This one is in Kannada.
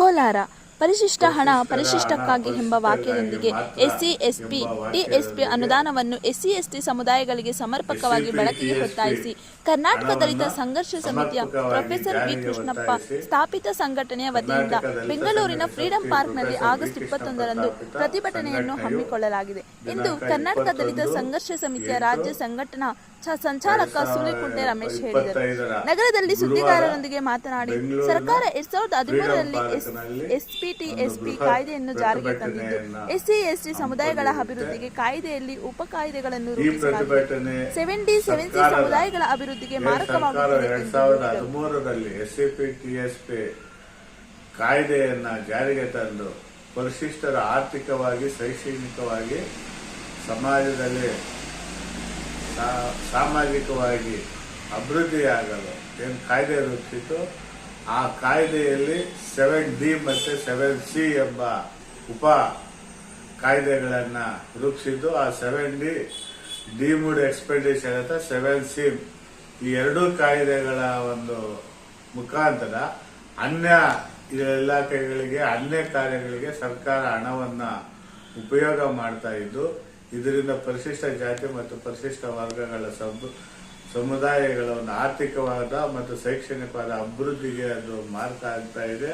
ಕೋಲಾರ ಪರಿಶಿಷ್ಟ ಹಣ ಪರಿಶಿಷ್ಟಕ್ಕಾಗಿ ಎಂಬ ವಾಕ್ಯದೊಂದಿಗೆ ಎಸ್ಸಿ ಎಸ್ಪಿ ಟಿಎಸ್ಪಿ ಅನುದಾನವನ್ನು ಎಸ್ಸಿ ಎಸ್ಟಿ ಸಮುದಾಯಗಳಿಗೆ ಸಮರ್ಪಕವಾಗಿ ಬಳಕೆಗೆ ಒತ್ತಾಯಿಸಿ ಕರ್ನಾಟಕ ದಲಿತ ಸಂಘರ್ಷ ಸಮಿತಿಯ ಪ್ರೊಫೆಸರ್ ವಿ ಕೃಷ್ಣಪ್ಪ ಸ್ಥಾಪಿತ ಸಂಘಟನೆಯ ವತಿಯಿಂದ ಬೆಂಗಳೂರಿನ ಫ್ರೀಡಂ ಪಾರ್ಕ್ನಲ್ಲಿ ಆಗಸ್ಟ್ 21ರಂದು ಪ್ರತಿಭಟನೆಯನ್ನು ಹಮ್ಮಿಕೊಳ್ಳಲಾಗಿದೆ ಎಂದು ಕರ್ನಾಟಕ ದಲಿತ ಸಂಘರ್ಷ ಸಮಿತಿಯ ರಾಜ್ಯ ಸಂಘಟನಾ ಸಂಚಾಲಕ ಸೂಲಿಕುಂಟೆ ರಮೇಶ್ ಹೇಳಿದರು. ನಗರದಲ್ಲಿ ಸುದ್ದಿಗಾರರೊಂದಿಗೆ ಮಾತನಾಡಿ ಸರ್ಕಾರ 2013ರಲ್ಲಿ ಎಸ್ಪಿ ಕಾಯ್ದೆಯನ್ನು ಜಾರಿಗೆ ತಂದಿದ್ದು ಎಸ್ಸಿ ಎಸ್ಟಿ ಸಮುದಾಯಗಳ ಅಭಿವೃದ್ಧಿಗೆ ಕಾಯ್ದೆಯಲ್ಲಿ ಉಪ ಕಾಯ್ದೆಗಳನ್ನು ರೂಪಿಸಲಾಗಿದೆ. 7D 7C ಸಮುದಾಯಗಳ ಅಭಿವೃದ್ಧಿಗೆ ಮಾರಕವಾಗುತ್ತದೆ. 2013ರಲ್ಲಿ ಎಸ್ಸಿಪಿ ಟಿಎಸ್ಪಿ ಕಾಯ್ದೆಯನ್ನ ಜಾರಿಗೆ ತಂದು ಪರಿಶಿಷ್ಟರ ಆರ್ಥಿಕವಾಗಿ ಶೈಕ್ಷಣಿಕವಾಗಿ ಸಮಾಜದಲ್ಲಿ ಸಾಮಾಜಿಕವಾಗಿ ಅಭಿವೃದ್ಧಿಯಾಗಲು ಏನು ಕಾಯ್ದೆ ರೂಪಿಸಿತು ಆ ಕಾಯ್ದೆಯಲ್ಲಿ 7D ಮತ್ತು 7C ಎಂಬ ಉಪ ಕಾಯ್ದೆಗಳನ್ನು ರೂಪಿಸಿದ್ದು. ಆ 7D ಡಿಮ್ಡ್ ಎಕ್ಸ್ಪೆಂಡಿಚರ್ ಅಂತ 7C ಈ ಎರಡೂ ಕಾಯ್ದೆಗಳ ಒಂದು ಮುಖಾಂತರ ಅನ್ಯ ಇಲಾಖೆಗಳಿಗೆ ಅನ್ಯ ಕಾರ್ಯಗಳಿಗೆ ಸರ್ಕಾರ ಹಣವನ್ನ ಉಪಯೋಗ ಮಾಡ್ತಾ ಇದ್ದು ಇದರಿಂದ ಪರಿಶಿಷ್ಟ ಜಾತಿ ಮತ್ತು ಪರಿಶಿಷ್ಟ ವರ್ಗಗಳ ಸಮುದಾಯಗಳ ಒಂದು ಆರ್ಥಿಕವಾದ ಮತ್ತು ಶೈಕ್ಷಣಿಕವಾದ ಅಭಿವೃದ್ಧಿಗೆ ಅದು ಮಾರ್ಗ ಆಗ್ತಾ ಇದೆ.